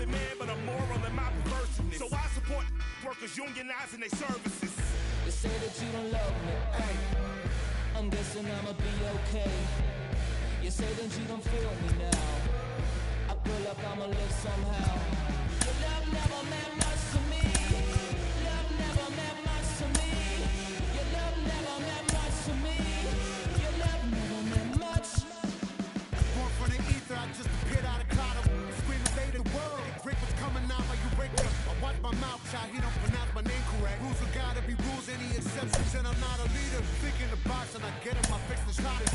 solid man, but I'm moral in my perversiveness. So I support workers unionizing their services. They say that you don't love me, hey. I'm guessing I'ma be okay. You say that you don't feel me now. I feel like I'ma live somehow. Your love never meant much to me. Love never meant much to me. Your love never meant much to me. Your love never meant much. Born from the ether, I just appeared out of cloud. Screaming, say the word. Break what's coming out while you break up. I watch my mouth, child. He don't pronounce my name correct. Rules will gotta be rules, any exceptions, and I'm not a leader. Think in the box and I get him, I fix the shot. If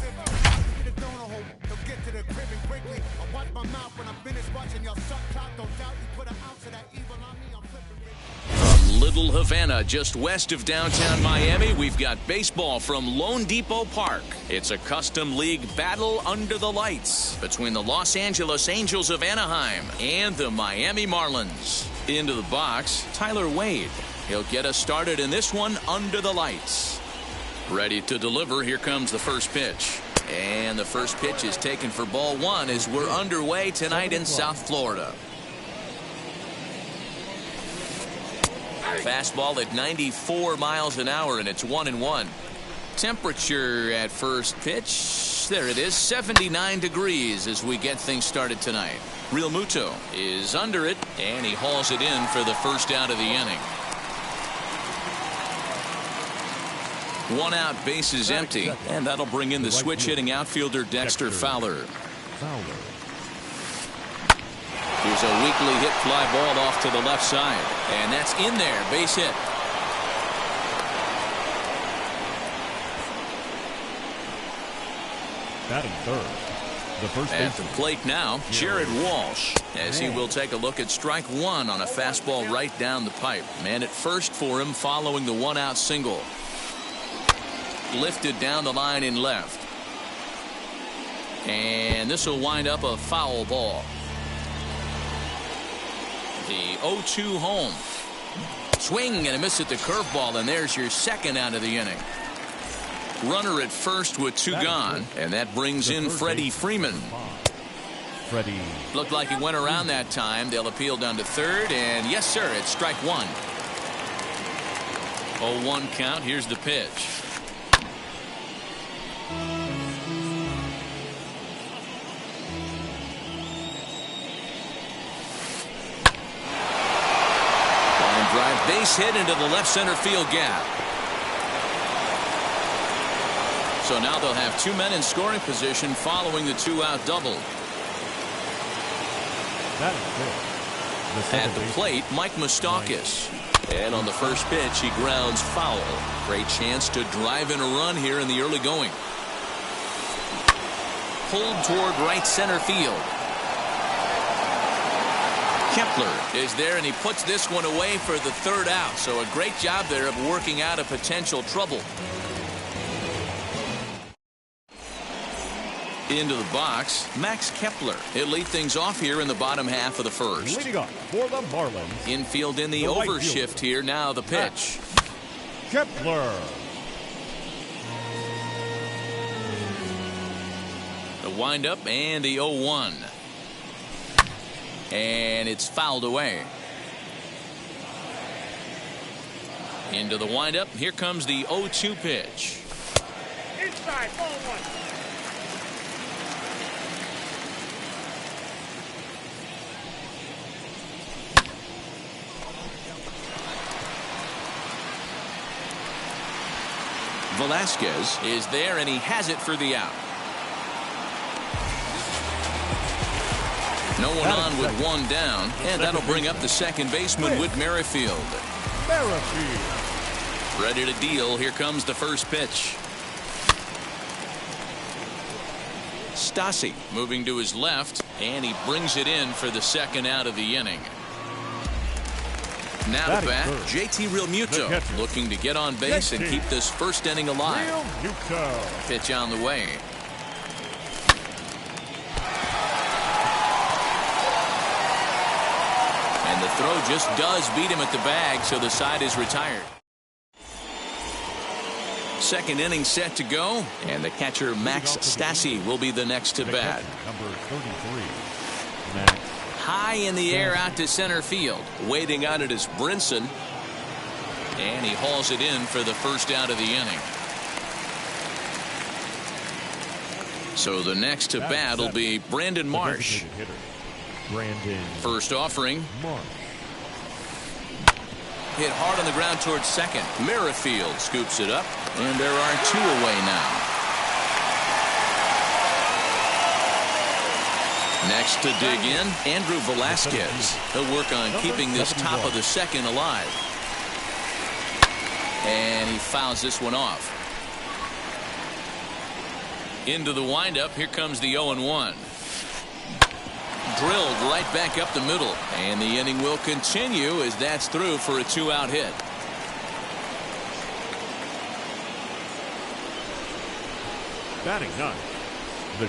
the donor hole, they'll get to the crib and quickly. I watch my mouth when I'm finished watching y'all suck clock. Don't doubt you put an ounce of that evil on me, I'm flipping it. From Little Havana, just west of downtown Miami, we've got baseball from Lone Depot Park. It's a custom league battle under the lights between the Los Angeles Angels of Anaheim and the Miami Marlins. Into the box, Tyler Wade. He'll get us started in this one under the lights. Ready to deliver. Here comes the first pitch. And the first pitch is taken for ball one as we're underway tonight in South Florida. Fastball at 94 miles an hour, and it's 1-1. Temperature at first pitch, there it is, 79 degrees as we get things started tonight. Real Muto is under it, and he hauls it in for the first out of the inning. One out, base is empty, and that'll bring in the switch hitting outfielder Dexter Fowler. Here's a weakly hit fly ball off to the left side, and that's in there, base hit. Batting third, the first at the plate now, Jared Walsh, as he will take a look at strike one on a fastball right down the pipe. Man at first for him following the one-out single. Lifted down the line in left. And this will wind up a foul ball. The 0-2 home. Swing and a miss at the curveball, and there's your second out of the inning. Runner at first with two gone, and that brings in Freddie Freeman. Freddie. Looked like he went around that time. They'll appeal down to third, and yes, sir, it's strike one. 0-1 count. Here's the pitch. Line drive, base hit into the left center field gap. So now they'll have two men in scoring position following the two-out double. At the plate, Mike Moustakas. And on the first pitch, he grounds foul. Great chance to drive in a run here in the early going. Pulled toward right center field. Kepler is there, and he puts this one away for the third out. So a great job there of working out a potential trouble. Into the box, Max Kepler. He'll lead things off here in the bottom half of the first. Leading off for the Marlins. Infield in the overshift here. Now the pitch. Kepler. The windup and the 0-1. And it's fouled away. Into the windup. Here comes the 0-2 pitch. Inside, ball one. Velasquez is there, and he has it for the out. No one on with one down, and that'll bring up the second baseman, Whit Merrifield. Ready to deal. Here comes the first pitch. Stasi moving to his left, and he brings it in for the second out of the inning. Now to bat, JT Realmuto, looking to get on base and keep this first inning alive. Pitch on the way. And the throw just does beat him at the bag, so the side is retired. Second inning set to go, and the catcher Max Stasi will be the next to bat. Number 33, Max. high in the air out to center field. Waiting on it is Brinson. And he hauls it in for the first out of the inning. So the next to bat will be Brandon Marsh. First offering. Hit hard on the ground towards second. Merrifield scoops it up, and there are 2 away now. Next to dig in, Andrew Velasquez. He'll work on keeping this top of the second alive. And he fouls this one off. Into the windup, here comes the 0-1. Drilled right back up the middle, and the inning will continue as that's through for a 2-out hit. Batting 9.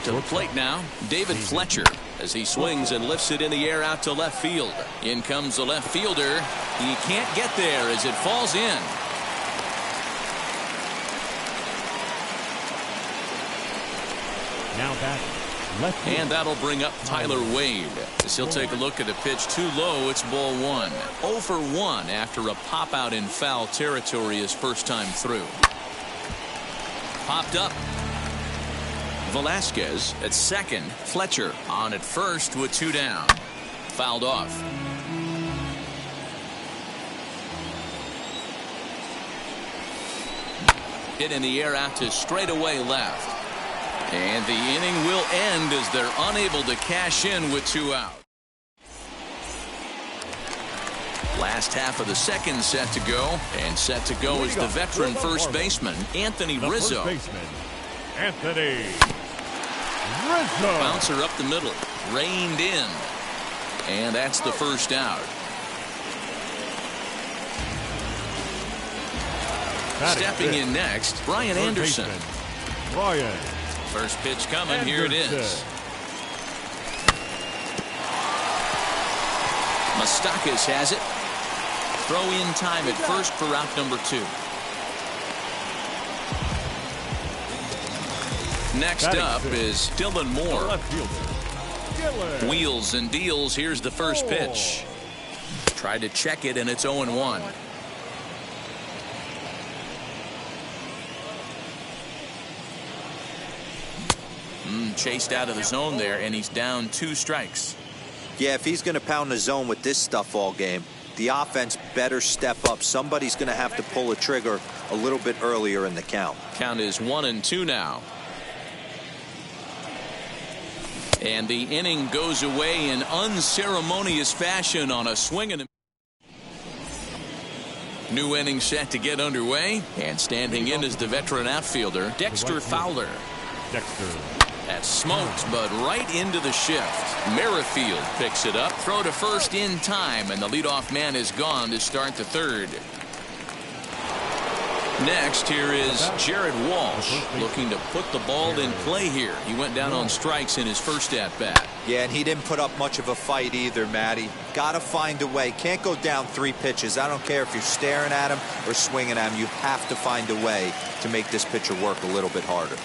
To the plate now, David Fletcher, as he swings and lifts it in the air out to left field. In comes the left fielder. He can't get there as it falls in. Now back. And that'll bring up Tyler Wade as he'll take a look at a pitch too low. It's ball 1. 0 for 1 after a pop out in foul territory his first time through. Popped up. Velasquez at second. Fletcher on at first with 2 down. Fouled off. Hit in the air out to straightaway left. And the inning will end as they're unable to cash in with 2 out. Last half of the second set to go, and set to go is the veteran first baseman, Anthony Rizzo. Anthony Rizzo. Bouncer up the middle, reined in, and that's the first out. Stepping in next, Brian Anderson. Brian. First pitch coming. Here it is. Moustakas has it. Throw in time at first for out number 2. Next up is Dylan Moore. Wheels and deals. Here's the first pitch. Tried to check it, and it's 0-1. Chased out of the zone there, and he's down 2 strikes. Yeah, if he's going to pound the zone with this stuff all game, the offense better step up. Somebody's going to have to pull a trigger a little bit earlier in the count. Count is 1-2 now. And the inning goes away in unceremonious fashion on a swing and a new inning set to get underway, and standing in is the veteran outfielder Dexter Fowler. Dexter. That's smoked, but right into the shift. Merrifield picks it up. Throw to first in time, and the leadoff man is gone to start the third. Next, here is Jared Walsh looking to put the ball in play here. He went down on strikes in his first at-bat. Yeah, and he didn't put up much of a fight either, Matty. Got to find a way. Can't go down 3 pitches. I don't care if you're staring at him or swinging at him. You have to find a way to make this pitcher work a little bit harder.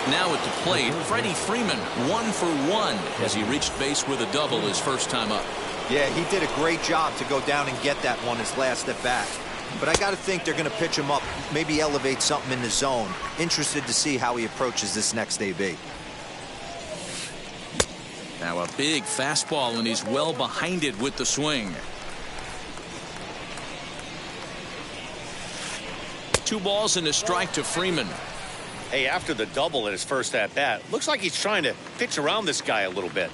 Now at the plate, Freddie Freeman, 1 for 1 as he reached base with a double his first time up. Yeah, he did a great job to go down and get that one his last at bat. But I got to think they're going to pitch him up, maybe elevate something in the zone. Interested to see how he approaches this next AB. Now a big fastball, and he's well behind it with the swing. 2 balls and a strike to Freeman. Hey, after the double at his first at-bat, looks like he's trying to pitch around this guy a little bit.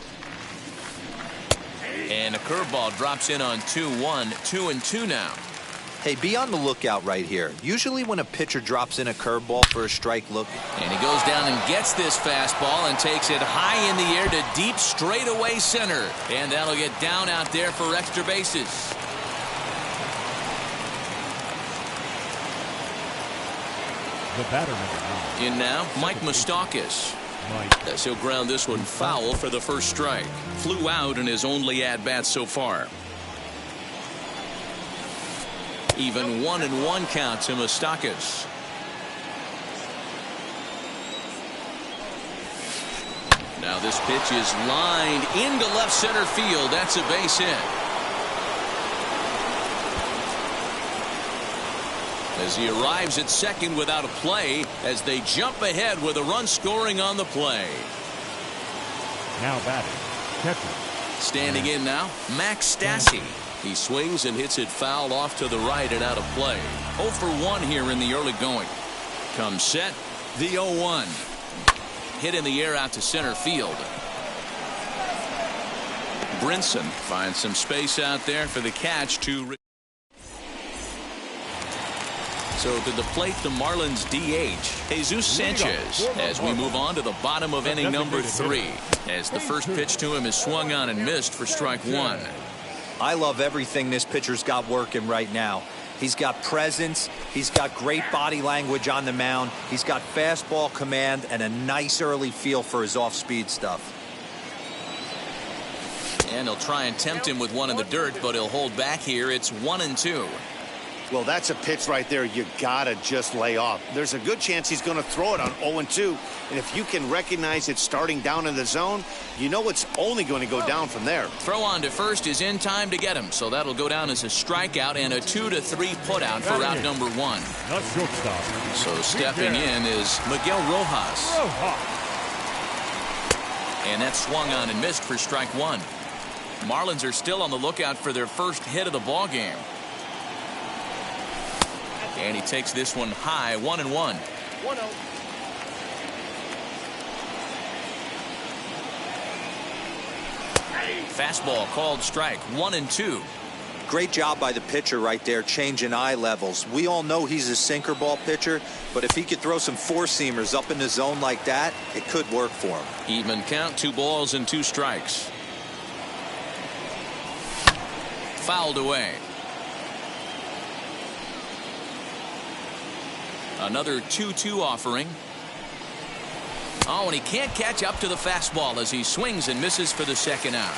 And a curveball drops in on 2-1, 2-2 now. Hey, be on the lookout right here. Usually when a pitcher drops in a curveball for a strike, look. And he goes down and gets this fastball and takes it high in the air to deep straightaway center. And that'll get down out there for extra bases. The batter in now, Mike Moustakas. As he'll ground this one foul for the first strike. Flew out in his only at-bat so far. Even 1-1 count to Moustakas. Now this pitch is lined into left center field. That's a base hit. As he arrives at second without a play, as they jump ahead with a run scoring on the play. Now batting, catcher. Standing in now, Max Stassi. He swings and hits it foul off to the right and out of play. 0 for 1 here in the early going. Comes set, the 0-1. Hit in the air out to center field. Brinson finds some space out there for the catch to. So to the plate, the Marlins DH, Jesus Sanchez, as we move on to the bottom of inning number 3, as the first pitch to him is swung on and missed for strike 1. I love everything this pitcher's got working right now. He's got presence, he's got great body language on the mound, he's got fastball command and a nice early feel for his off-speed stuff. And he'll try and tempt him with one in the dirt, but he'll hold back here. It's 1-2. Well, that's a pitch right there you gotta just lay off. There's a good chance he's going to throw it on 0-2, and if you can recognize it starting down in the zone, you know it's only going to go down from there. Throw on to first is in time to get him, so that'll go down as a strikeout and a 2-3 putout for out number 1. Not shortstop. So stepping in is Miguel Rojas. And that's swung on and missed for strike 1. Marlins are still on the lookout for their first hit of the ball game. And he takes this one high, 1-1. 1-0. Fastball called strike, 1-2. Great job by the pitcher right there, changing eye levels. We all know he's a sinker ball pitcher, but if he could throw some four-seamers up in the zone like that, it could work for him. Even count, 2 balls and 2 strikes. Fouled away. Another 2-2 offering. Oh, and he can't catch up to the fastball as he swings and misses for the second out.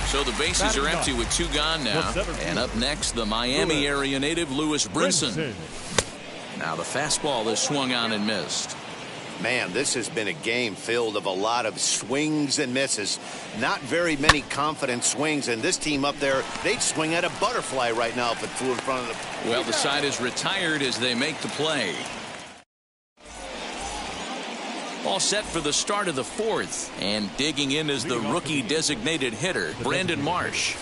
So the bases are empty with 2 gone now. And up next, the Miami area native Lewis Brinson. Now the fastball is swung on and missed. Man, this has been a game filled of a lot of swings and misses. Not very many confident swings, and this team up there, they'd swing at a butterfly right now if it flew in front of them. Well, the side is retired as they make the play. All set for the start of the 4th, and digging in is the rookie designated hitter, Brandon Marsh.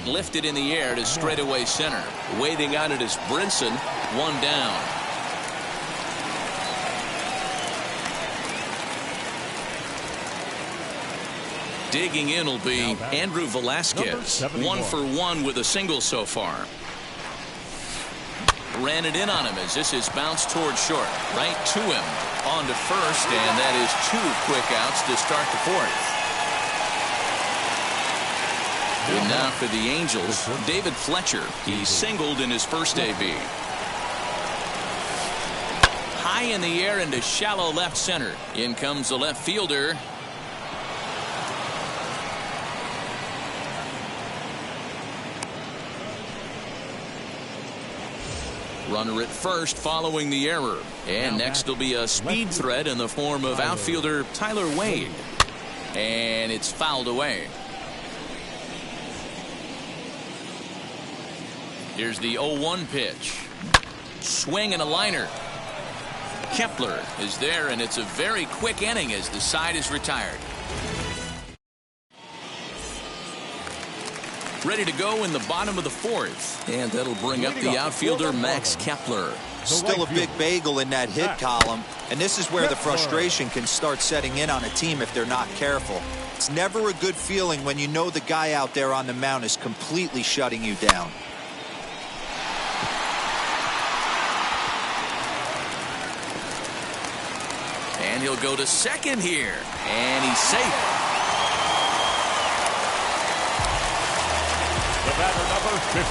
Lifted in the air to straightaway center. Waiting on it is Brinson, 1 down. Digging in will be Andrew Velasquez. 1 for 1 with a single so far. Ran it in on him as this is bounced toward short. Right to him. On to first, and that is 2 quick outs to start the 4th. And now for the Angels, David Fletcher. He singled in his first AB. High in the air into shallow left center. In comes the left fielder. Runner at first following the error. And next will be a speed threat in the form of outfielder Tyler Wade. And it's fouled away. Here's the 0-1 pitch. Swing and a liner. Kepler is there, and it's a very quick inning as the side is retired. Ready to go in the bottom of the 4th. And that'll bring up the outfielder Max Kepler. Still a big bagel in that hit column, and this is where the frustration can start setting in on a team if they're not careful. It's never a good feeling when you know the guy out there on the mound is completely shutting you down. And he'll go to second here. And he's safe. The batter number 15,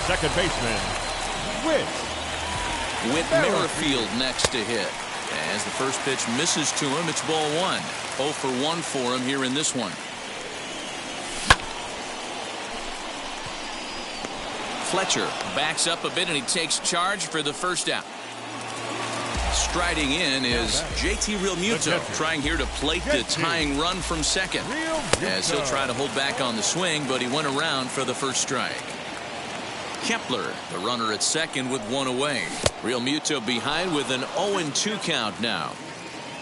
second baseman, Whit Merrifield next to hit. As the first pitch misses to him, it's ball 1. 0 for 1 for him here in this one. Fletcher backs up a bit and he takes charge for the first out. Striding in is JT Realmuto, trying here to plate the tying run from second. As he'll try to hold back on the swing, but he went around for the first strike. Kepler, the runner at second with one away. Realmuto behind with an 0-2 count now.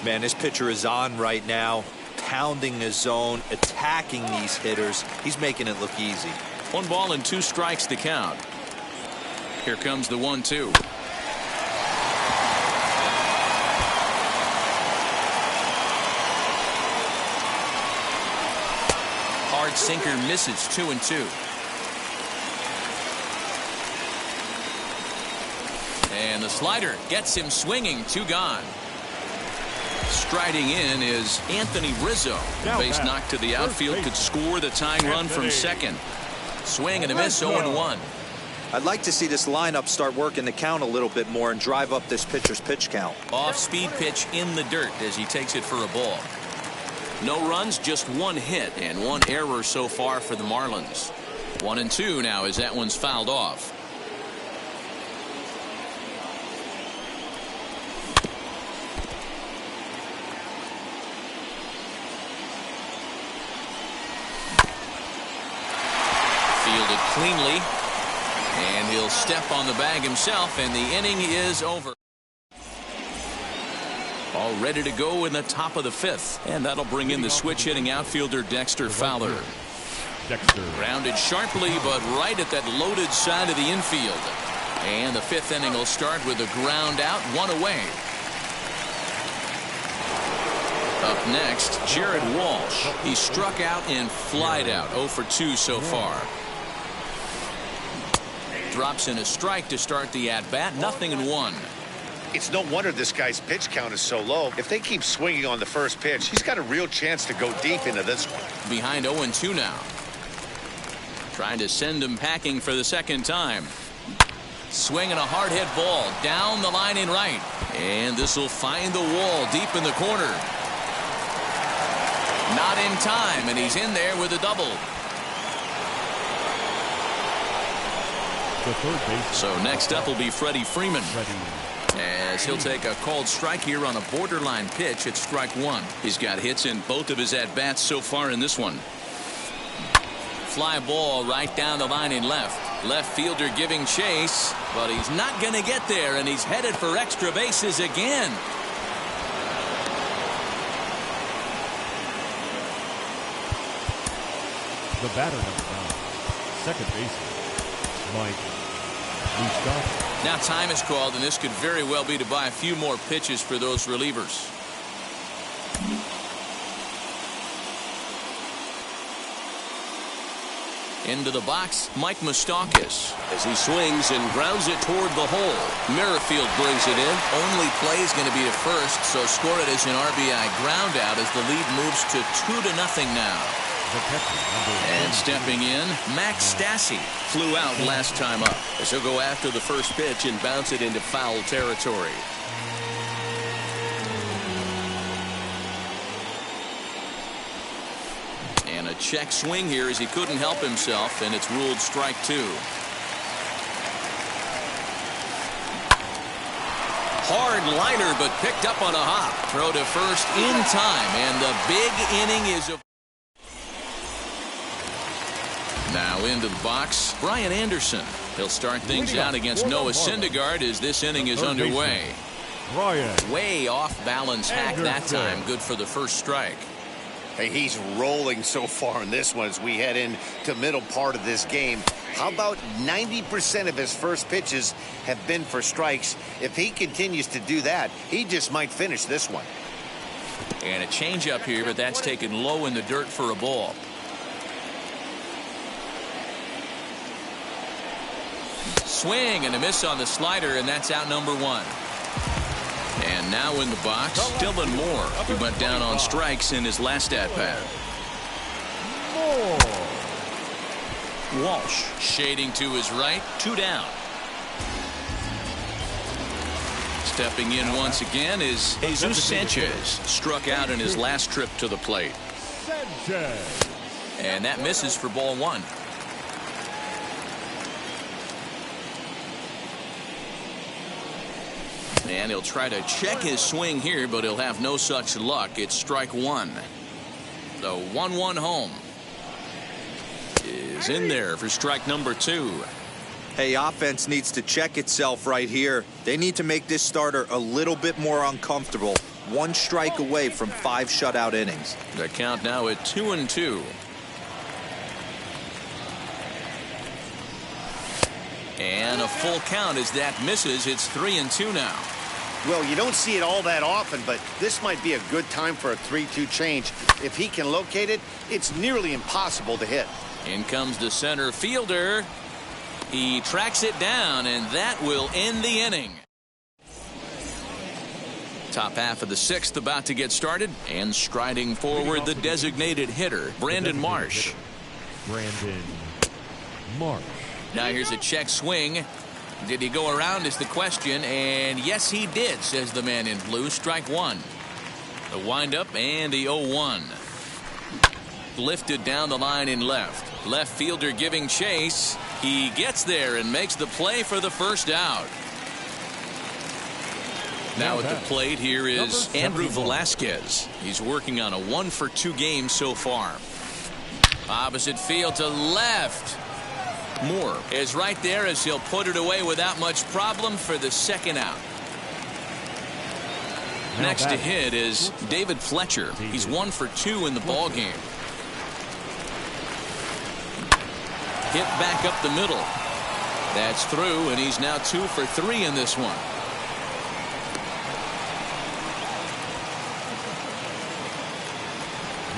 Man, this pitcher is on right now, pounding his zone, attacking these hitters. He's making it look easy. 1 ball and 2 strikes to count. Here comes the 1-2. Hard sinker misses, 2-2. And the slider gets him swinging, 2 gone. Striding in is Anthony Rizzo. The base knock to the outfield could score the tying run from second. Swing and a miss, 0-1. I'd like to see this lineup start working the count a little bit more and drive up this pitcher's pitch count. Off-speed pitch in the dirt as he takes it for a ball. No runs, just 1 hit and 1 error so far for the Marlins. 1-2 now as that one's fouled off. Fielded cleanly. And he'll step on the bag himself, and the inning is over. All ready to go in the top of the 5th. And that'll bring in the switch-hitting outfielder Dexter Fowler. Grounded sharply, but right at that loaded side of the infield. And the 5th inning will start with a ground out, 1 away. Up next, Jared Walsh. He struck out and flied out, 0 for 2 so far. Drops in a strike to start the at-bat, 0-1. It's no wonder this guy's pitch count is so low. If they keep swinging on the first pitch, he's got a real chance to go deep into this one. Behind 0-2 now. Trying to send him packing for the second time. Swinging a hard hit ball down the line in right. And this will find the wall deep in the corner. Not in time, and he's in there with a double. So next up will be Freddie Freeman. As he'll take a called strike here on a borderline pitch at strike 1. He's got hits in both of his at-bats so far in this one. Fly ball right down the line in left. Left fielder giving chase, but he's not going to get there, and he's headed for extra bases again. The batter number 9, second baseman, Mike. Now time is called, and this could very well be to buy a few more pitches for those relievers. Into the box, Mike Moustakas as he swings and grounds it toward the hole. Merrifield brings it in. Only play is going to be to first, so score it as an RBI ground out as the lead moves to 2-0 now. And stepping in, Max Stassi flew out last time up as he'll go after the first pitch and bounce it into foul territory. And a check swing here as he couldn't help himself, and it's ruled strike 2. Hard liner, but picked up on a hop. Throw to first in time, and the big inning is a... Now into the box, Brian Anderson. He'll start things out against Noah Syndergaard as this inning is underway. Way off balance hack that time. Good for the first strike. Hey, he's rolling so far in this one as we head into middle part of this game. How about 90% of his first pitches have been for strikes? If he continues to do that, he just might finish this one. And a changeup here, but that's taken low in the dirt for a ball. Swing and a miss on the slider, and that's out number 1. And now in the box, Dylan Moore. He went down on strikes in his last at-bat. Walsh shading to his right, 2 down. Stepping in once again is Jesus Sanchez. Struck out in his last trip to the plate. And that misses for ball 1. And he'll try to check his swing here, but he'll have no such luck. It's strike one. The 1-1 home is in there for strike number 2. Hey, offense needs to check itself right here. They need to make this starter a little bit more uncomfortable. 1 strike away from 5 shutout innings. The count now at 2-2. And a full count as that misses. It's 3-2 now. Well, you don't see it all that often, but this might be a good time for a 3-2 change. If he can locate it, it's nearly impossible to hit. In comes the center fielder. He tracks it down, and that will end the inning. Top half of the 6th about to get started, and striding forward the designated hitter, Brandon Marsh. Brandon Marsh. Now here's a check swing. Did he go around is the question, and yes he did, says the man in blue. Strike 1. The windup and the 0-1. Lifted down the line in left. Left fielder giving chase. He gets there and makes the play for the first out. Now at the plate here is Andrew Velasquez. He's working on a 1-for-2 game so far. Opposite field to left. Moore is right there as he'll put it away without much problem for the second out. Next to hit is David Fletcher. He's 1-for-2 in the ball game. Hit back up the middle. That's through, and he's now 2-for-3 in this one.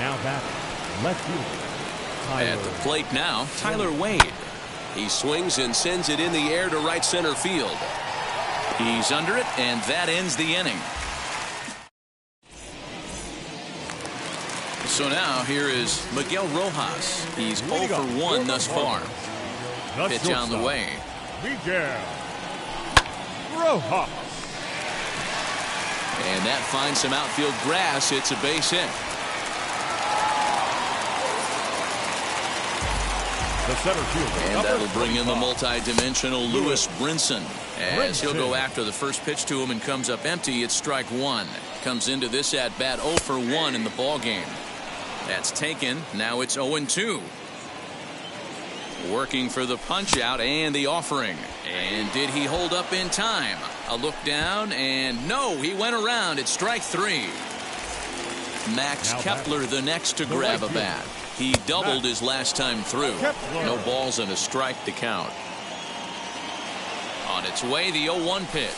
Now back left field. At the plate now, Tyler Wade. He swings and sends it in the air to right center field. He's under it, and that ends the inning. So now here is Miguel Rojas. He's 0-for-1 thus far. Pitch on the way. Miguel Rojas. And that finds some outfield grass. It's a base hit. The center fielder. And that'll bring in the multi-dimensional Lewis Brinson. As he'll go after the first pitch to him and comes up empty, it's strike 1. Comes into this at-bat 0-for-1 in the ball game. That's taken. Now it's 0-2. Working for the punch out and the offering. And did he hold up in time? A look down, and no, he went around. It's strike 3. Max Kepler the next to grab a bat. He doubled his last time through. No balls and a strike to count. On its way, the 0-1 pitch.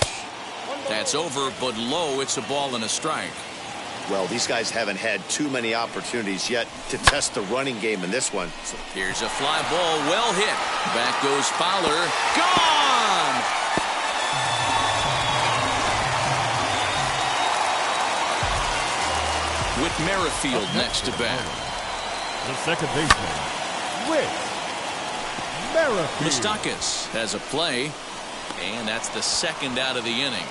That's over, but low. It's a ball and a strike. Well, these guys haven't had too many opportunities yet to test the running game in this one. Here's a fly ball, well hit. Back goes Fowler. Gone! With Merrifield next to bat. The second baseman, Whit Merrifield. Moustakas has a play, and that's the second out of the inning.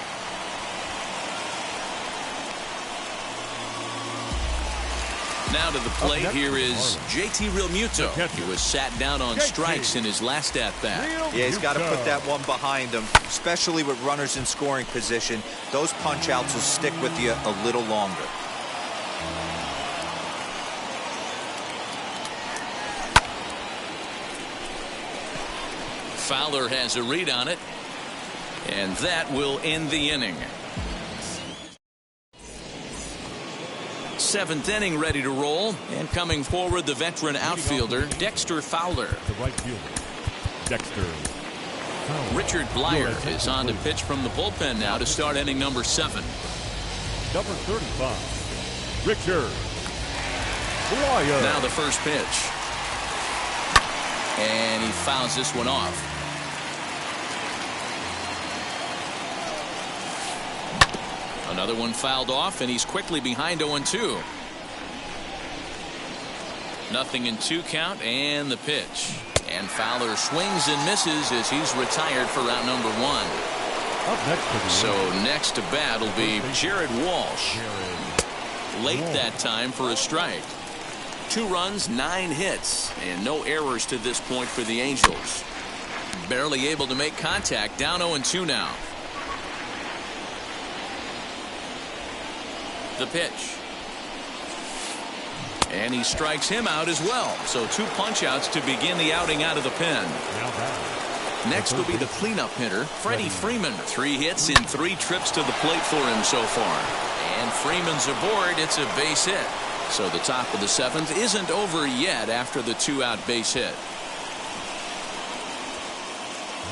Now to the plate, here is JT Realmuto. He was sat down on strikes in his last at-bat. Yeah, he's got to put that one behind him, especially with runners in scoring position. Those punch-outs will stick with you a little longer. Fowler has a read on it, and that will end the inning. 7th inning ready to roll, and coming forward the veteran outfielder Dexter Fowler. The right fielder, Dexter Fowler. Richard Blyer is on to pitch from the bullpen now to start inning number 7. Number 35, Richard Blyer. Now the first pitch, and he fouls this one off. Another one fouled off, and he's quickly behind 0-2. Nothing in 2 count, and the pitch. And Fowler swings and misses as he's retired for round number 1. Up next so next to bat will be Jared Walsh. Late that time for a strike. 2 runs, 9 hits, and no errors to this point for the Angels. Barely able to make contact, down 0-2 now. The pitch. And he strikes him out as well. So 2 punch-outs to begin the outing out of the pen. Next will be the cleanup hitter, Freddie Freeman. 3 hits in 3 trips to the plate for him so far. And Freeman's aboard. It's a base hit. So the top of the 7th isn't over yet after the 2-out base hit.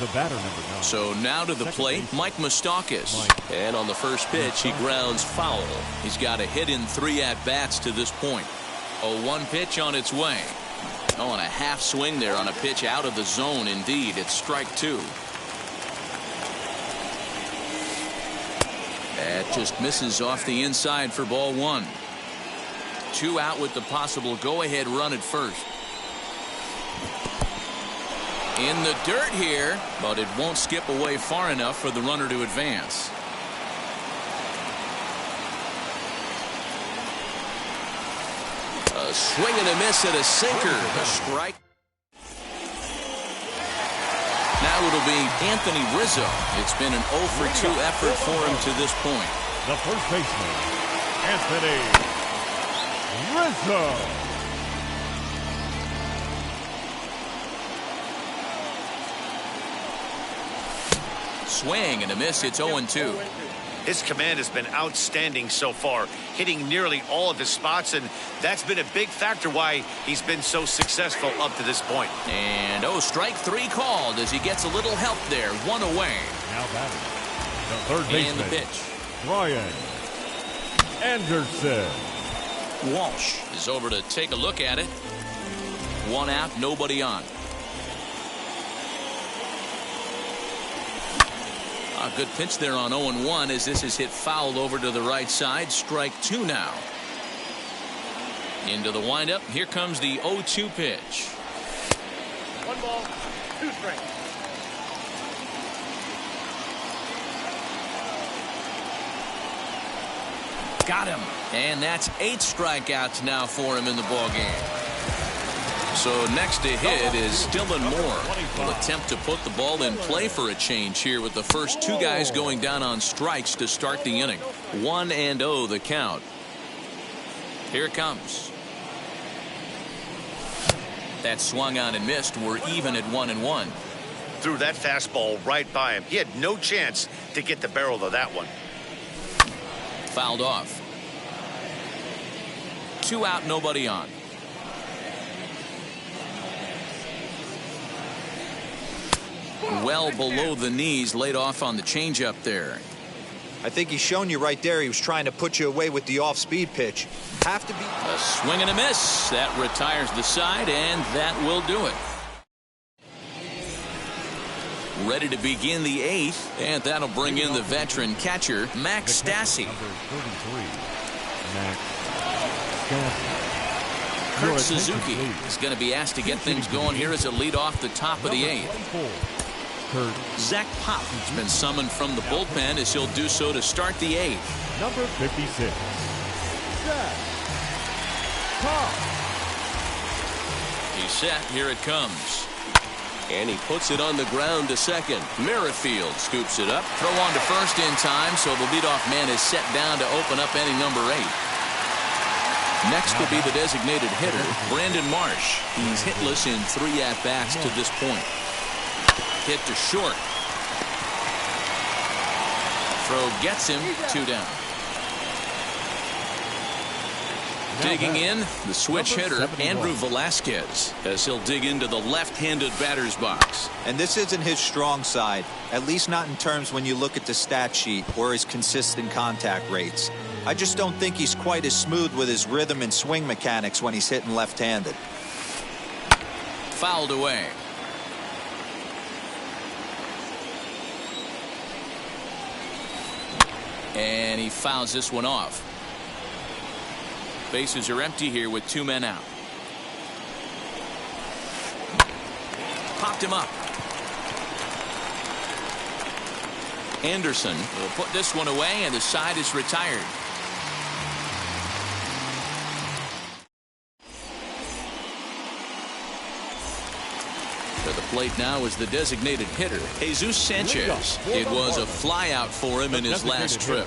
The batter, number 9. So now to the plate, Mike Moustakas. And on the first pitch, he grounds foul. He's got a hit in 3 at-bats to this point. A 1 pitch on its way. Oh, and a half swing there on a pitch out of the zone. Indeed, it's strike 2. That just misses off the inside for ball 1. 2 out with the possible go-ahead run at first. In the dirt here, but it won't skip away far enough for the runner to advance. A swing and a miss at a sinker. A strike. Now it'll be Anthony Rizzo. It's been an 0 for 2 effort for him to this point. The first baseman, Anthony Rizzo. Swing and a miss. It's 0-2. His command has been outstanding so far, hitting nearly all of his spots, and that's been a big factor why he's been so successful up to this point. And strike 3 called as he gets a little help there. 1 away. Now batting, the third baseman, and the pitch. Brian Anderson. Walsh is over to take a look at it. 1 out, nobody on. A good pitch there on 0-1 as this is hit foul over to the right side. Strike 2 now. Into the windup. Here comes the 0-2 pitch. 1 ball, 2 strikes. Got him. And that's 8 strikeouts now for him in the ballgame. So next to hit is Dylan Moore. Will attempt to put the ball in play for a change here with the first 2 guys going down on strikes to start the inning. 1-0 the count. Here it comes. That swung on and missed. We're even at 1-1. Threw that fastball right by him. He had no chance to get the barrel of that one. Fouled off. 2 out, nobody on. Well below the knees, laid off on the changeup there. I think he's shown you right there. He was trying to put you away with the off-speed pitch. Have to be a swing and a miss. That retires the side, and that will do it. Ready to begin the 8th, and that'll bring in the veteran catcher, Max Stassi. Number 33, Max Stassi. Kurt Suzuki is going to be asked to get things going here as a lead off the top of the 8th. Zach Pop has been summoned from the bullpen as he'll do so to start the 8th. Number 56, Zach Pop. He's set. Here it comes. And he puts it on the ground to second. Merrifield scoops it up. Throw on to first in time, so the leadoff man is set down to open up inning number 8. Next will be the designated hitter, Brandon Marsh. He's hitless in 3 at-bats to this point. Hit to short. Throw gets him. 2 down. Digging in, the switch hitter, Andrew Velasquez, as he'll dig into the left-handed batter's box. And this isn't his strong side, at least not in terms when you look at the stat sheet or his consistent contact rates. I just don't think he's quite as smooth with his rhythm and swing mechanics when he's hitting left-handed. Fouled away. And he fouls this one off. Bases are empty here with 2 men out. Popped him up. Anderson will put this one away, and the side is retired. To the plate now is the designated hitter, Jesus Sanchez. It was a flyout for him in his last trip.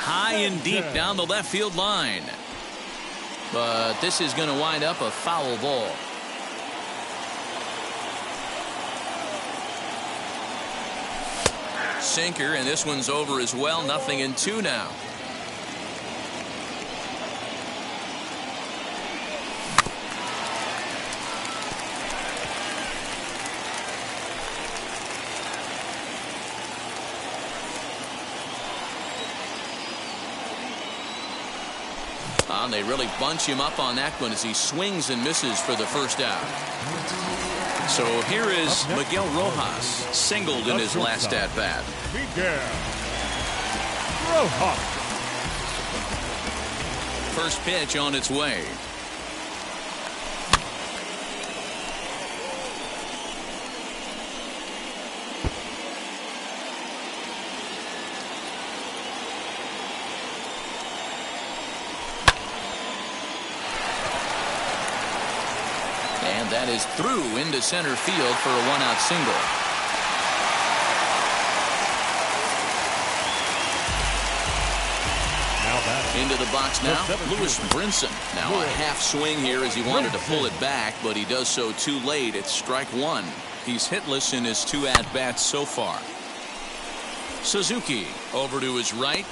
high and deep down the left field line. But this is going to wind up a foul ball. Sinker, and this one's over as well. 0-2 now. They really bunch him up on that one as he swings and misses for the first out. So here is Miguel Rojas, singled in his last at-bat. Miguel Rojas. First pitch on its way. And that is through into center field for a one-out single. Into the box now, Lewis Brinson. Now a half swing here as he wanted to pull it back, but he does so too late. It's strike one. He's hitless in his 2 at-bats so far. Suzuki over to his right,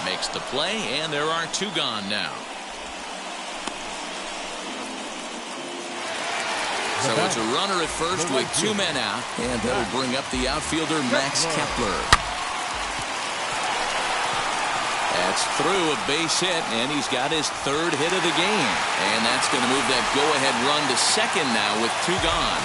makes the play, and there are 2 gone now. So it's a runner at first with 2 men out, and that'll bring up the outfielder Max Kepler. That's through a base hit, and he's got his 3rd hit of the game. And that's going to move that go-ahead run to second now with 2 gone.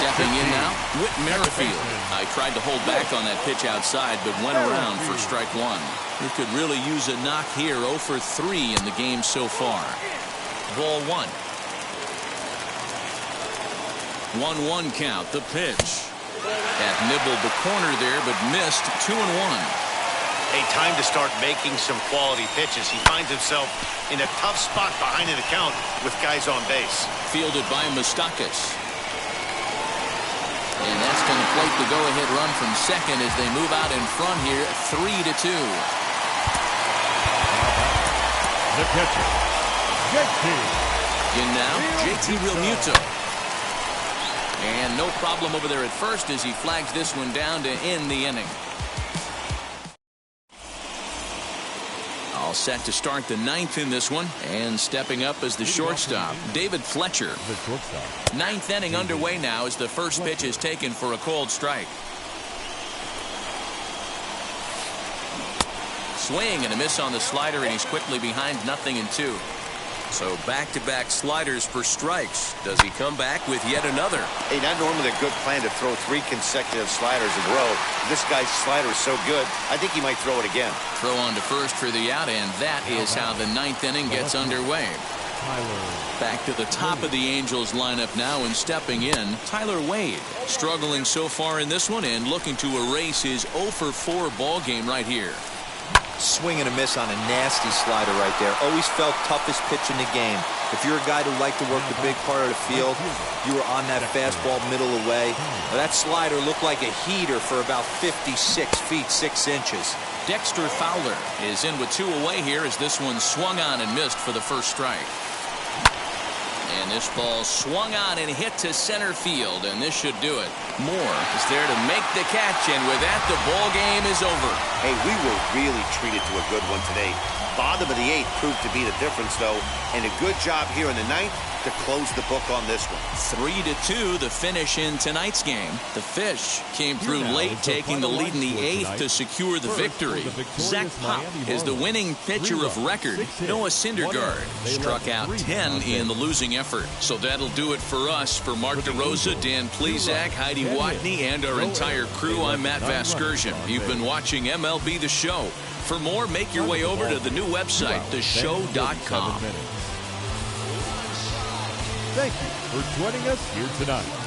Stepping in now, Whit Merrifield. I tried to hold back on that pitch outside, but went around for strike 1. He could really use a knock here. 0 for 3 in the game so far. Ball 1. 1-1 count, the pitch. That nibbled the corner there, but missed. 2-1. A time to start making some quality pitches. He finds himself in a tough spot behind an account with guys on base. Fielded by Moustakas. And that's going to plate the go-ahead run from second as they move out in front here, 3-2. The catcher, JT. In now, JT Realmuto. And no problem over there at first as he flags this one down to end the inning. All set to start the 9th in this one, and stepping up as the shortstop, David Fletcher. The shortstop. 9th inning underway now as the first pitch is taken for a called strike. Swing and a miss on the slider, and he's quickly behind 0-2. So back-to-back sliders for strikes. Does he come back with yet another? Hey, not normally a good plan to throw 3 consecutive sliders in a row. This guy's slider is so good, I think he might throw it again. Throw on to first for the out, and that is how the 9th inning gets underway. Back to the top of the Angels lineup now, and stepping in, Tyler Wade. Struggling so far in this one and looking to erase his 0 for 4 ball game right here. Swing and a miss on a nasty slider right there. Always felt toughest pitch in the game. If you're a guy who liked to work the big part of the field, you were on that fastball middle away. That slider looked like a heater for about 56 feet 6 inches. Dexter Fowler is in with 2 away here as this one swung on and missed for the first strike. And this ball swung on and hit to center field, and this should do it. Moore is there to make the catch, and with that, the ball game is over. Hey, we were really treated to a good one today. Bottom of the 8th proved to be the difference, though, and a good job here in the 9th to close the book on this one. 3-2, the finish in tonight's game. The Fish came through late, taking the lead in the 8th to secure the victory. Zach Pop is the winning pitcher of record. Noah Syndergaard struck out 10 in the losing effort. So that'll do it for us. For Mark DeRosa, Dan Plezak, Heidi Watney, and our entire crew, I'm Matt Vasgersian. You've been watching MLB The Show. For more, make your way over to the new website, theshow.com. Thank you for joining us here tonight.